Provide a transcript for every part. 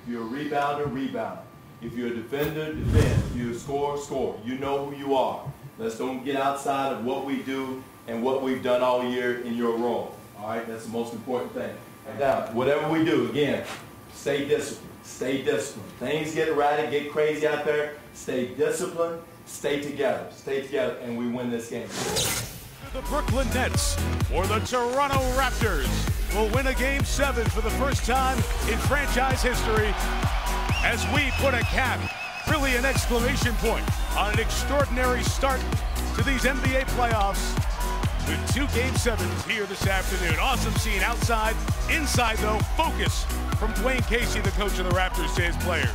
If you're a rebounder, rebound. If you're a defender, defend. If you're a scorer, score. You know who you are. Let's don't get outside of what we do and what we've done all year in your role. All right, that's the most important thing. Now, whatever we do, again, stay disciplined. Stay disciplined. Things get erratic, get crazy out there. Stay disciplined. Stay together. Stay together, and we win this game. The Brooklyn Nets or the Toronto Raptors will win a Game 7 for the first time in franchise history as we put a cap, really an exclamation point, on an extraordinary start to these NBA playoffs with 2 Game 7s here this afternoon. Awesome scene outside. Inside, though, focus from Dwayne Casey, the coach of the Raptors, to his players.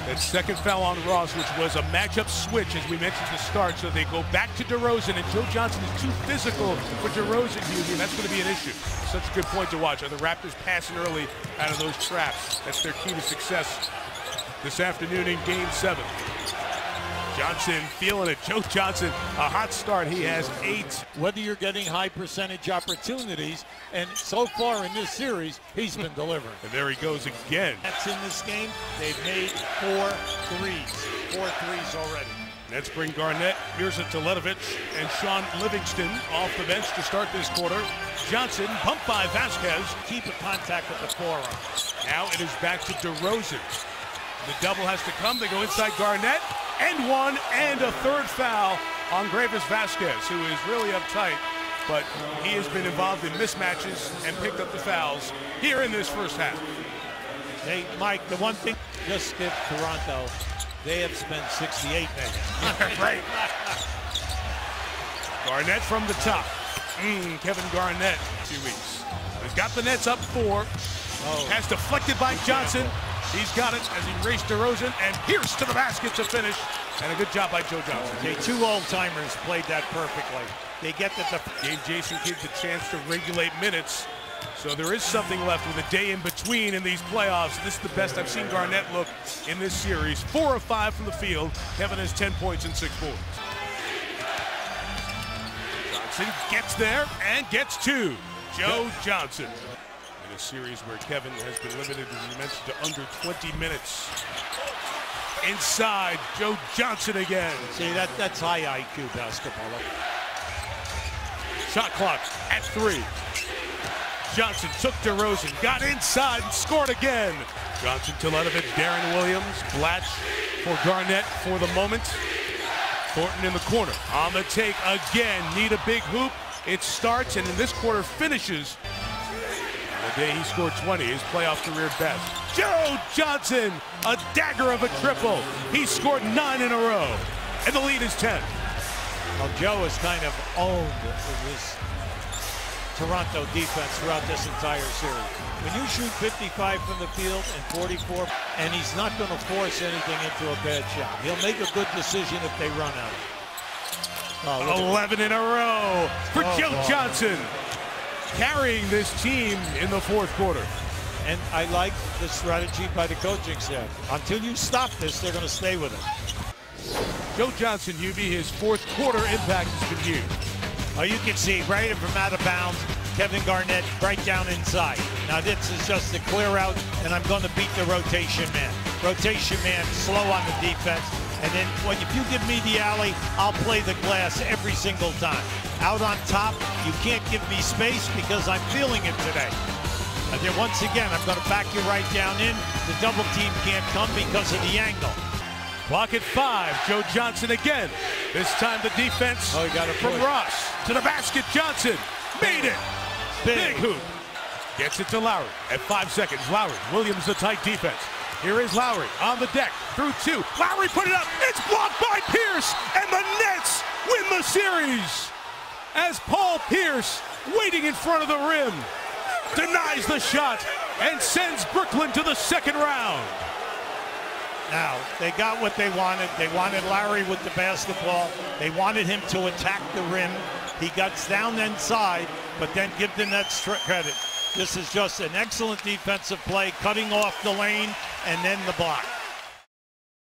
That second foul on Ross, which was a matchup switch, as we mentioned to start, so they go back to DeRozan, and Joe Johnson is too physical for DeRozan, and that's going to be an issue. Such a good point to watch. Are the Raptors passing early out of those traps? That's their key to success this afternoon in Game 7. Johnson feeling it. Joe Johnson, a hot start. He has 8. Whether you're getting high percentage opportunities, and so far in this series, he's been delivering. And there he goes again. That's in this game. They've made 4 threes. 4 threes already. Nets bring Garnett, Mirza Teletovic, and Sean Livingston off the bench to start this quarter. Johnson, pumped by Vasquez. Keep a contact with the forearm. Now it is back to DeRozan. The double has to come. They go inside Garnett. And 1 and a third foul on Gravis Vasquez, who is really uptight, but he has been involved in mismatches and picked up the fouls here in this first half. Hey, Mike, the one thing, just give Toronto, they have spent 68 minutes. Right. Garnett from the top. Kevin Garnett, 2 weeks. He's got the Nets up 4. Pass deflected by Johnson. He's got it as he raced DeRozan and Pierce to the basket to finish. And a good job by Joe Johnson. Okay, 2 old-timers played that perfectly. They get the gave Jason Kidd the chance to regulate minutes. So there is something left with a day in between in these playoffs. This is the best I've seen Garnett look in this series. 4 of 5 from the field. Kevin has 10 points and 6 boards. Johnson gets there and gets 2. Joe Johnson. In a series where Kevin has been limited, as you mentioned, to under 20 minutes. Inside, Joe Johnson again. See, that's high IQ basketball. Shot clock at 3. Johnson took DeRozan, got inside and scored again. Johnson, Teletovic, Darren Williams, Blatch for Garnett for the moment. Thornton in the corner. On the take again, need a big hoop. It starts and in this quarter finishes. The day he scored 20, his playoff career best. Joe Johnson, a dagger of a triple. He scored 9 in a row, and the lead is 10. Well, Joe has kind of owned this Toronto defense throughout this entire series. When you shoot 55 from the field and 44, and he's not going to force anything into a bad shot. He'll make a good decision if they run out. 11 in a row for Joe Johnson, carrying this team in the fourth quarter. And I like the strategy by the coaching staff. Until you stop this, they're going to stay with it. Joe Johnson, Hubie, his fourth quarter impact has been huge. Oh, you can see right from out of bounds, Kevin Garnett right down inside. Now this is just a clear out, and I'm going to beat the rotation man. Rotation man, slow on the defense. And then if you give me the alley, I'll play the glass every single time. Out on top, you can't give me space because I'm feeling it today. And then once again, I'm going to back you right down in. The double team can't come because of the angle. Clock at 5. Joe Johnson again. This time the defense from Ross to the basket. Johnson made it. Big hoop. Gets it to Lowry at 5 seconds. Lowry, Williams, the tight defense. Here is Lowry on the deck through 2. Lowry put it up. It's blocked by Pierce, and the Nets win the series. As Paul Pierce, waiting in front of the rim, denies the shot and sends Brooklyn to the second round. Now, they got what they wanted. They wanted Lowry with the basketball. They wanted him to attack the rim. He got down inside, but then give the Nets credit. This is just an excellent defensive play, cutting off the lane, and then the block.